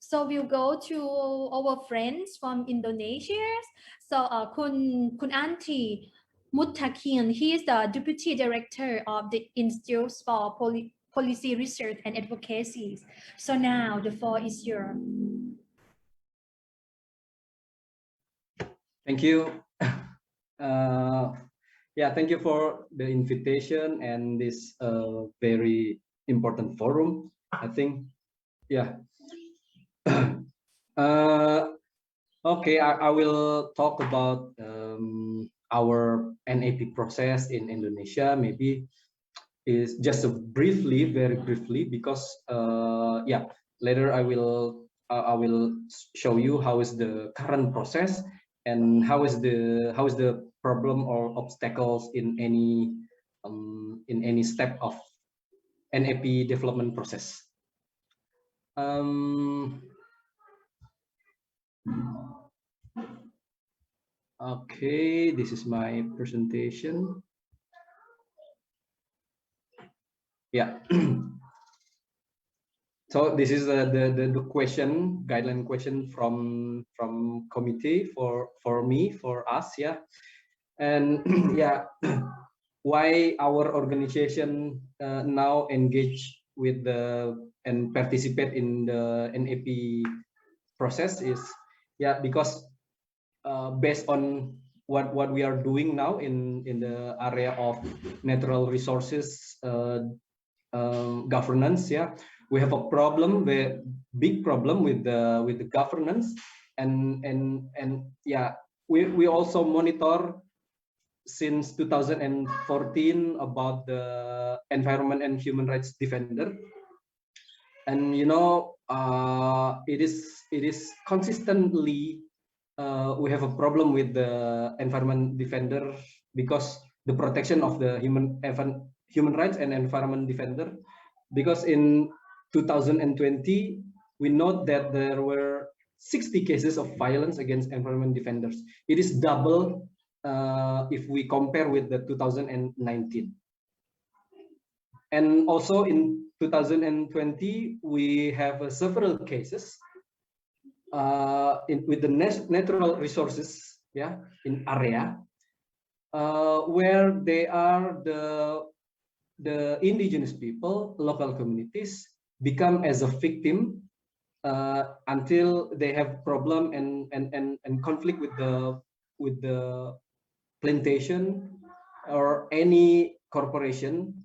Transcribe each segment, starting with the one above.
So we'll go to our friends from Indonesia. So Kun Anti Muttaqian, he is the Deputy Director of the Institute for Policy Research and Advocacy. So now the floor is yours. Thank you. Yeah, thank you for the invitation and this very important forum. I think, yeah. Okay, I will talk about our NAP process in Indonesia. Maybe is just briefly, very briefly, because yeah, later I will show you how is the current process and how is the problem or obstacles in any step of NAP development process. Okay, this is my presentation. Yeah. So this is the question, guideline question from committee for me, for us, yeah. And yeah, why our organization now engage with and participate in the NAP process is, yeah, because based on what we are doing now in the area of natural resources governance, yeah, we have a problem, big problem with the governance, and yeah, we also monitor since 2014 about the environment and human rights defender, and you know, it is consistently we have a problem with the environment defender because the protection of the human rights and environment defender, because in 2020 we note that there were 60 cases of violence against environment defenders. It is double if we compare with the 2019. And also in 2020 we have several cases with the natural resources, yeah, in area where they are the indigenous people, local communities become as a victim until they have problem and conflict with the plantation or any corporation.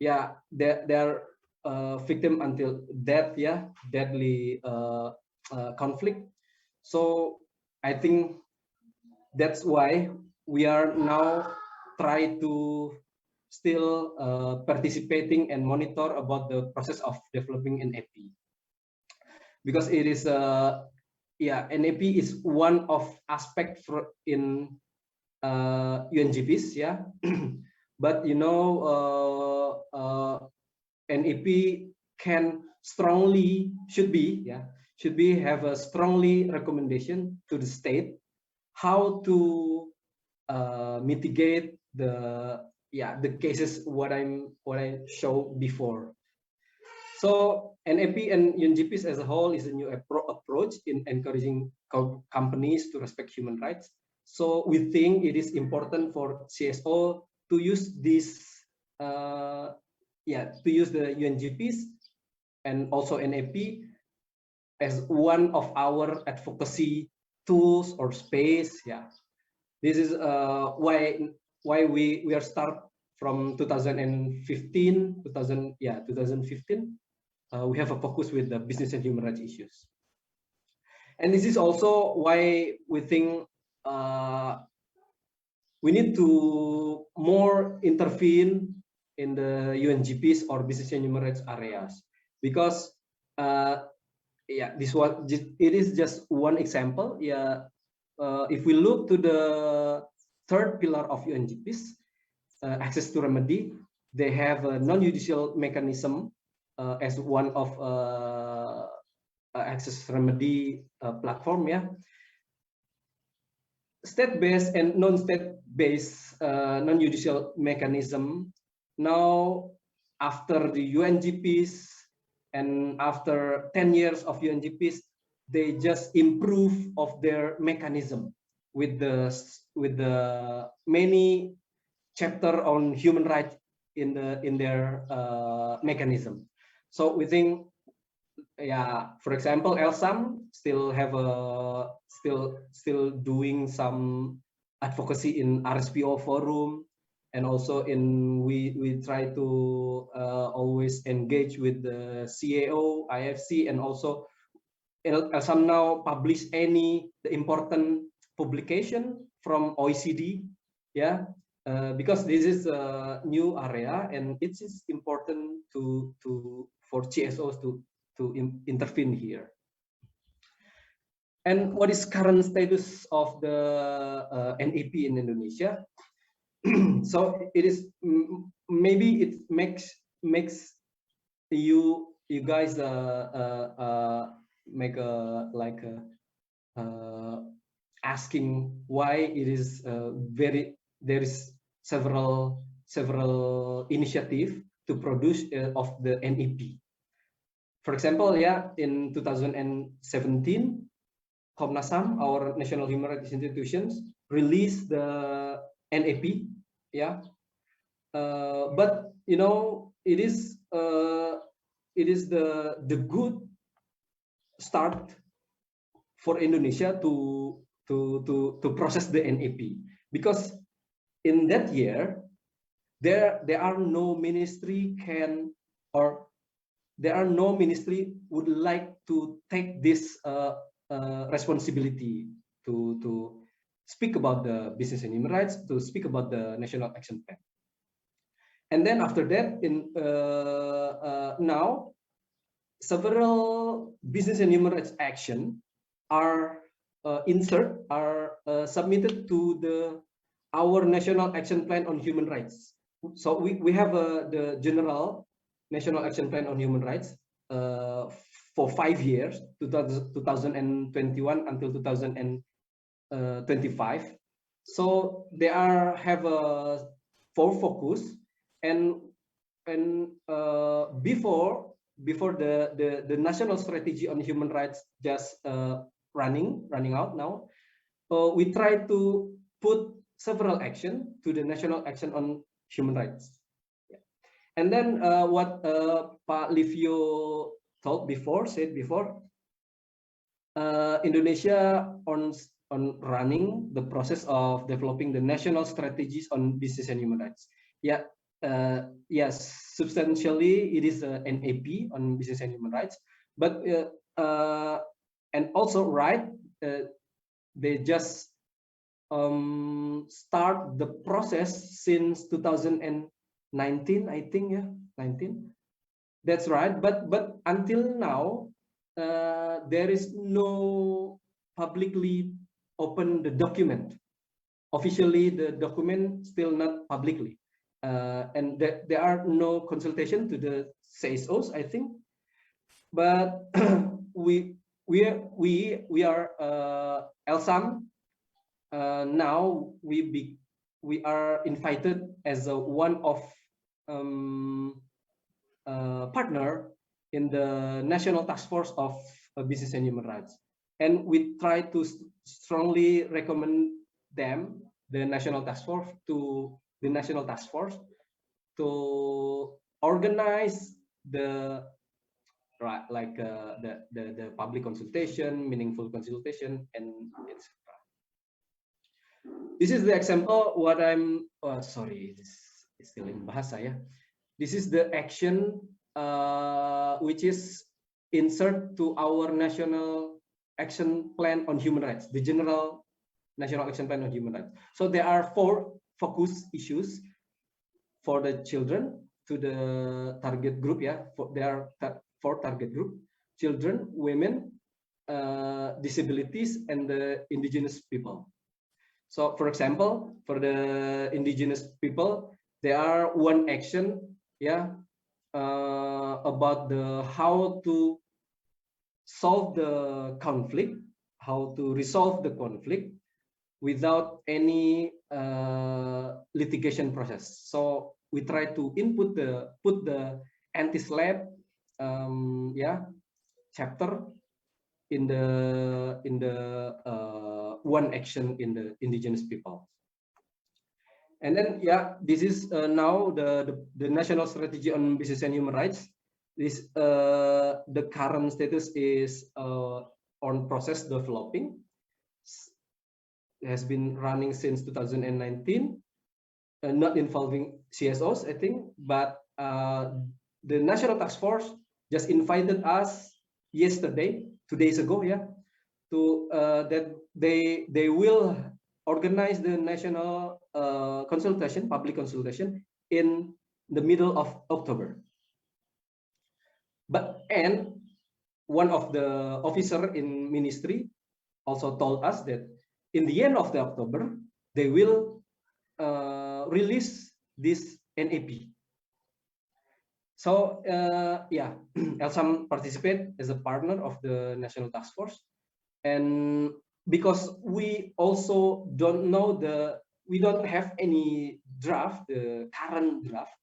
Yeah, they're victim until death, yeah, deadly conflict. So I think that's why we are now try to still participating and monitor about the process of developing NAP, because it is yeah, NAP is one of aspect for in UNGPs, yeah. But you know, NAP can strongly should be have a strongly recommendation to the state how to mitigate the cases what I showed before. So NAP and UNGPs as a whole is a new approach in encouraging companies to respect human rights. So we think it is important for CSO to use this to use the UNGPs and also NAP as one of our advocacy tools or space. Yeah, this is why we are start from 2015. We have a focus with the business and human rights issues, and this is also why we think we need to more intervene in the UNGPs or business and human rights areas, because it is just one example. Yeah, if we look to the third pillar of UNGPs, access to remedy, they have a non-judicial mechanism as one of access remedy platform. Yeah, state-based and non-state-based non-judicial mechanism. Now, after the UNGPs and after 10 years of UNGPs, they just improve of their mechanism with the many chapter on human rights in their mechanism. So we think, yeah, for example, ELSAM still have a still doing some advocacy in RSPO forum, and also we try to always engage with the CAO, IFC, and also ELSAM now publish the important publication from OECD, yeah, because this is a new area and it is important for CSOs to intervene here. And what is current status of the NEP in Indonesia? So it is, maybe it makes you guys make a like asking why it is there is several initiative to produce of the NEP. For example, yeah, in 2017, Komnas HAM, our national human rights institutions, released the NEP, yeah. But you know, it is the good start for Indonesia to process the NEP, because in that year there are no ministry would like to take this responsibility to speak about the business and human rights, to speak about the national action plan. And then after that, in now several business and human rights action are submitted to our national action plan on human rights. So we have the general national action plan on human rights for 5 years, 2021 until 2025. So they have a 4 focus, and before the national strategy on human rights just running out now, we try to put several action to the national action on human rights. Yeah. And then what Pak Livio said before, Indonesia on running the process of developing the national strategies on business and human rights. Yeah, yes, substantially it is an NEP on business and human rights, but and also right, they just start the process since 2019, I think, yeah, 19. That's right, but until now, there is no publicly open the document. Officially, the document still not publicly, and there are no consultation to the CSOs, I think. But we are ELSAM. Now we are invited as one of partner in the National Task Force of Business and Human Rights, and we try to strongly recommend them, the National Task Force, to organize the the public consultation, meaningful consultation, and etc. This is the example what I'm sorry, this is still in bahasa, ya. This is the action which is insert to our national action plan on human rights, the general national action plan on human rights. So there are 4 focus issues for the children, to the target group, yeah. There are 4 target group: children, women, disabilities, and the indigenous people. So for example, for the indigenous people, there are one action, yeah, about how to solve the conflict, how to resolve the conflict without any litigation process. So we try to put the anti-SLAPP, yeah, chapter in the one action in the indigenous people. And then, yeah, this is now the national strategy on business and human rights. This the current status is on process developing. It has been running since 2019, not involving CSOs, I think, but the national task force just invited us yesterday, 2 days ago, yeah, to that they will organize the national consultation, public consultation in the middle of October. And one of the officer in ministry also told us that in the end of the October, they will release this NAP. So yeah, Elsam participate as a partner of the National Task Force, and because we also don't know we don't have any draft, the current draft,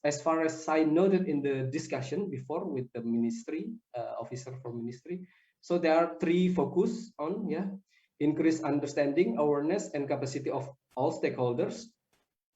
as far as I noted in the discussion before with the ministry, officer from ministry. So there are 3 focus on, yeah, increase understanding, awareness, and capacity of all stakeholders.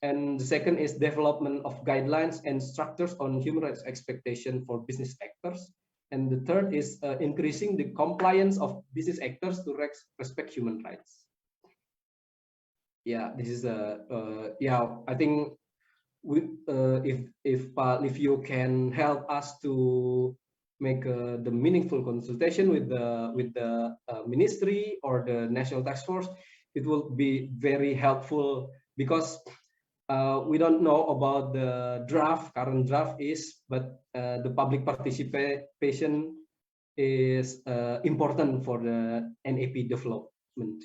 And the second is development of guidelines and structures on human rights expectation for business actors. And the third is increasing the compliance of business actors to respect human rights. Yeah, this is yeah, I think if you can help us to make the meaningful consultation with the ministry or the national task force, it will be very helpful, because we don't know about the current draft is, but the public participation is important for the NAP development.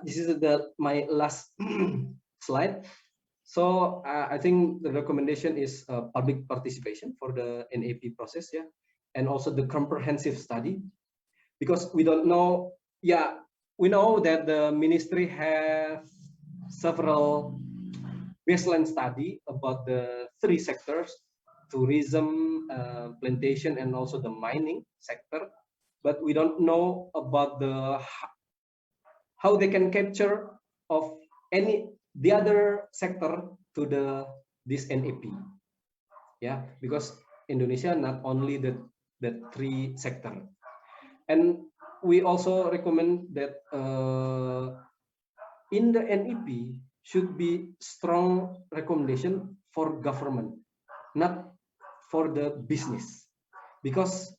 This is my last slide. So I think the recommendation is public participation for the NAP process, yeah, and also the comprehensive study, because we don't know. Yeah, we know that the ministry have several baseline study about the 3 sectors: tourism, plantation, and also the mining sector. But we don't know about how they can capture of the other sector to this NAP. Yeah, because Indonesia not only the 3 sector. And we also recommend that in the NAP should be strong recommendation for government, not for the business, because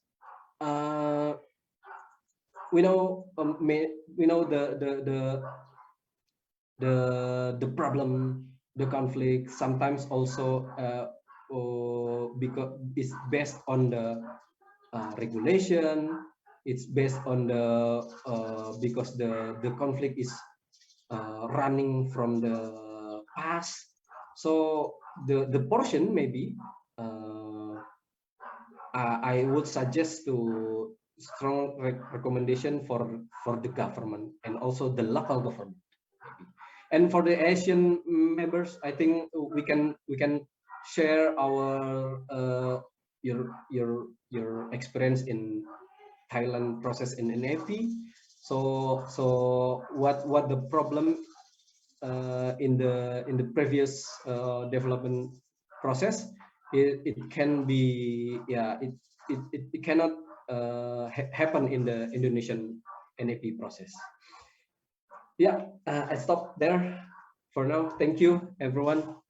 we know the problem, the conflict sometimes also because it's based on the regulation. It's based on the because the conflict is running from the past. So the portion maybe I would suggest to strong recommendation for the government and also the local government. And for the Asian members, I think we can share our your experience in Thailand process in NAP. So what the problem in the previous development process, it can be, yeah, it cannot happen in the Indonesian NAP process. Yeah, I stop there for now. Thank you, everyone.